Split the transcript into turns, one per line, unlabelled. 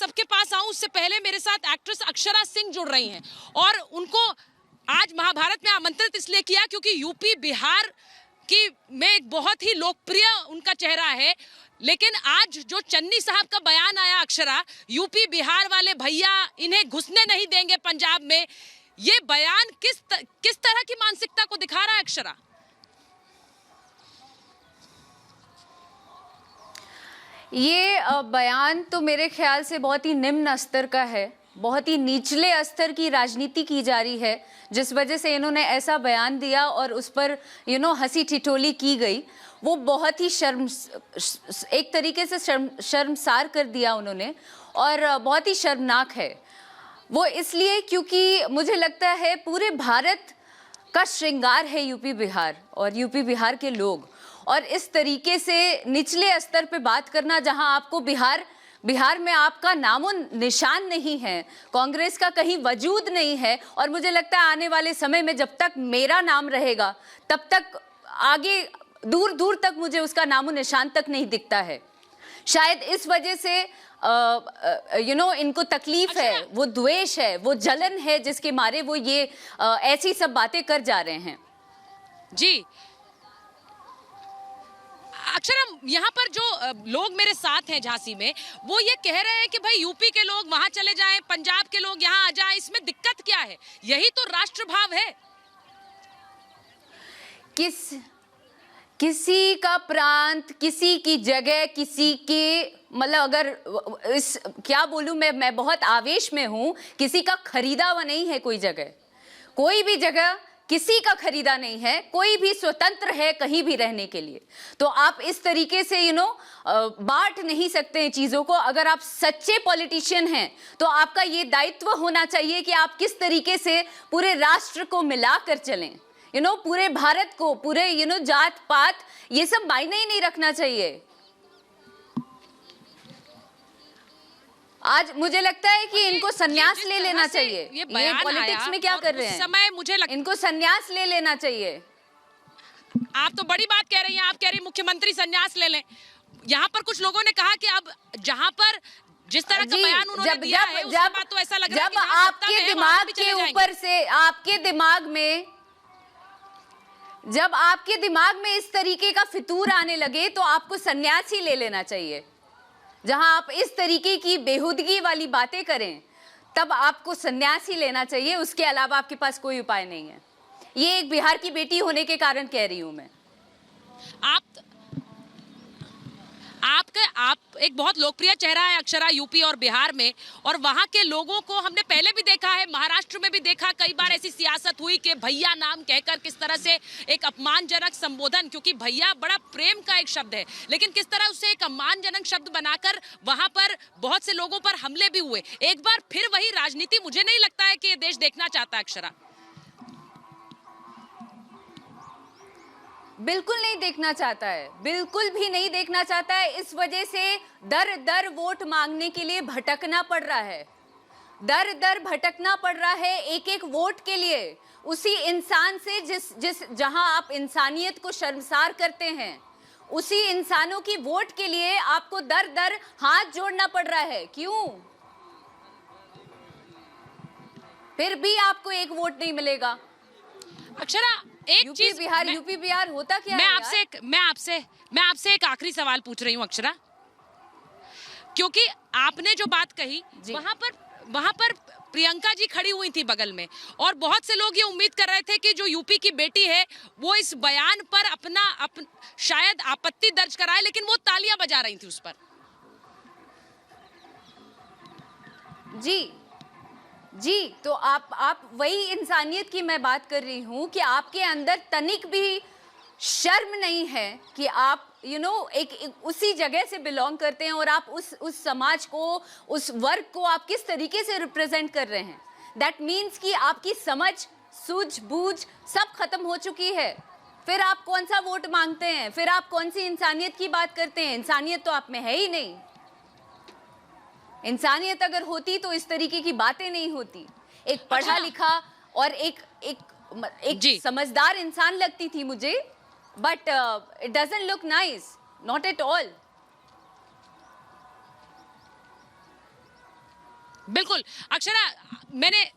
सबके पास आऊं उससे पहले मेरे साथ एक्ट्रेस अक्षरा सिंह जुड़ रही हैं और उनको आज महाभारत में आमंत्रित इसलिए किया क्योंकि यूपी बिहार की में एक बहुत ही लोकप्रिय उनका चेहरा है। लेकिन आज जो चन्नी साहब का बयान आया अक्षरा, यूपी बिहार वाले भैया इन्हें घुसने नहीं देंगे पंजाब में, ये बयान किस तरह की मानसिकता को दिखा रहा है अक्षरा?
ये बयान तो मेरे ख्याल से बहुत ही निम्न स्तर का है, बहुत ही निचले स्तर की राजनीति की जा रही है, जिस वजह से इन्होंने ऐसा बयान दिया और उस पर हंसी ठिठोली की गई। वो बहुत ही एक तरीके से शर्मसार कर दिया उन्होंने और बहुत ही शर्मनाक है वो, इसलिए क्योंकि मुझे लगता है पूरे भारत का श्रृंगार है यूपी बिहार और यूपी बिहार के लोग, और इस तरीके से निचले स्तर पे बात करना जहां आपको बिहार में आपका नामो निशान नहीं है, कांग्रेस का कहीं वजूद नहीं है, और मुझे लगता है आने वाले समय में जब तक मेरा नाम रहेगा तब तक आगे दूर दूर तक मुझे उसका नामो निशान तक नहीं दिखता है। शायद इस वजह से इनको तकलीफ है, वो द्वेष है, वो जलन है, जिसके मारे वो ये ऐसी सब बातें कर जा रहे हैं।
जी अक्षरा, यहाँ पर जो लोग मेरे साथ हैं झांसी में, वो ये कह रहे हैं कि भाई यूपी के लोग वहां चले जाएं, पंजाब के लोग यहाँ आ जाएं, इसमें दिक्कत क्या है? यही तो राष्ट्रभाव है।
किसी का प्रांत, किसी की जगह, किसी के मतलब अगर क्या बोलूं मैं बहुत आवेश में हूं, किसी का खरीदा हुआ नहीं है कोई जगह, कोई भी जगह किसी का खरीदा नहीं है, कोई भी स्वतंत्र है कहीं भी रहने के लिए। तो आप इस तरीके से बांट नहीं सकते हैं चीजों को। अगर आप सच्चे पॉलिटिशियन हैं तो आपका ये दायित्व होना चाहिए कि आप किस तरीके से पूरे राष्ट्र को मिलाकर चलें, पूरे भारत को, पूरे जात पात ये सब मायने ही नहीं रखना चाहिए। आज मुझे लगता है कि इनको संन्यास ले लेना चाहिए। ये पॉलिटिक्स में क्या कर रहे हैं?
समय मुझे
इनको संन्यास ले लेना चाहिए।
आप तो बड़ी बात कह रही हैं, आप कह रही मुख्यमंत्री संन्यास ले लें। यहाँ पर कुछ लोगों ने कहा कि अब जहाँ पर जिस तरह का बयान उन्होंने दिया है, उसके बाद तो ऐसा लग रहा है कि
जब आपके दिमाग के ऊपर से जब आपके दिमाग में इस तरीके का फितूर आने लगे तो आपको संन्यास ही ले लेना चाहिए। जहां आप इस तरीके की बेहुदगी वाली बातें करें तब आपको संन्यास ही लेना चाहिए, उसके अलावा आपके पास कोई उपाय नहीं है। ये एक बिहार की बेटी होने के कारण कह रही हूं मैं।
आप एक बहुत लोकप्रिय चेहरा है अक्षरा यूपी और बिहार में, और वहां के लोगों को हमने पहले भी देखा है, महाराष्ट्र में भी देखा, कई बार ऐसी सियासत हुई कि भैया नाम कहकर किस तरह से एक अपमानजनक संबोधन, क्योंकि भैया बड़ा प्रेम का एक शब्द है, लेकिन किस तरह उससे एक अपमानजनक शब्द बनाकर वहां पर बहुत से लोगों पर हमले भी हुए। एक बार फिर वही राजनीति मुझे नहीं लगता है कि ये देश देखना चाहता है अक्षरा।
बिल्कुल नहीं देखना चाहता है, बिल्कुल भी नहीं देखना चाहता है। इस वजह से दर दर वोट मांगने के लिए भटकना पड़ रहा है, दर दर भटकना पड़ रहा है एक एक वोट के लिए। उसी इंसान से जहां आप इंसानियत को शर्मसार करते हैं, उसी इंसानों की वोट के लिए आपको दर दर हाथ जोड़ना पड़ रहा है। क्यों? फिर भी आपको एक वोट नहीं मिलेगा।
अक्षरा, एक चीज
यूपी बिहार होता क्या है?
मैं आपसे एक आखिरी सवाल पूछ रही हूँ अक्षरा, क्योंकि आपने जो बात कही वहां पर प्रियंका जी खड़ी हुई थी बगल में, और बहुत से लोग ये उम्मीद कर रहे थे कि जो यूपी की बेटी है वो इस बयान पर शायद आपत्ति दर्ज कराए, लेकिन वो तालियां बजा रही थी उस पर।
जी, तो आप वही इंसानियत की मैं बात कर रही हूँ कि आपके अंदर तनिक भी शर्म नहीं है कि आप एक उसी जगह से बिलोंग करते हैं और आप उस समाज को, उस वर्ग को आप किस तरीके से रिप्रेजेंट कर रहे हैं। दैट मीन्स कि आपकी समझ, सूझबूझ सब खत्म हो चुकी है। फिर आप कौन सा वोट मांगते हैं? फिर आप कौन सी इंसानियत की बात करते हैं? इंसानियत तो आप में है ही नहीं। इंसानियत अगर होती तो इस तरीके की बातें नहीं होती। एक पढ़ा लिखा और एक समझदार इंसान लगती थी मुझे, but it doesn't look nice, not at all.
बिल्कुल अक्षरा, मैंने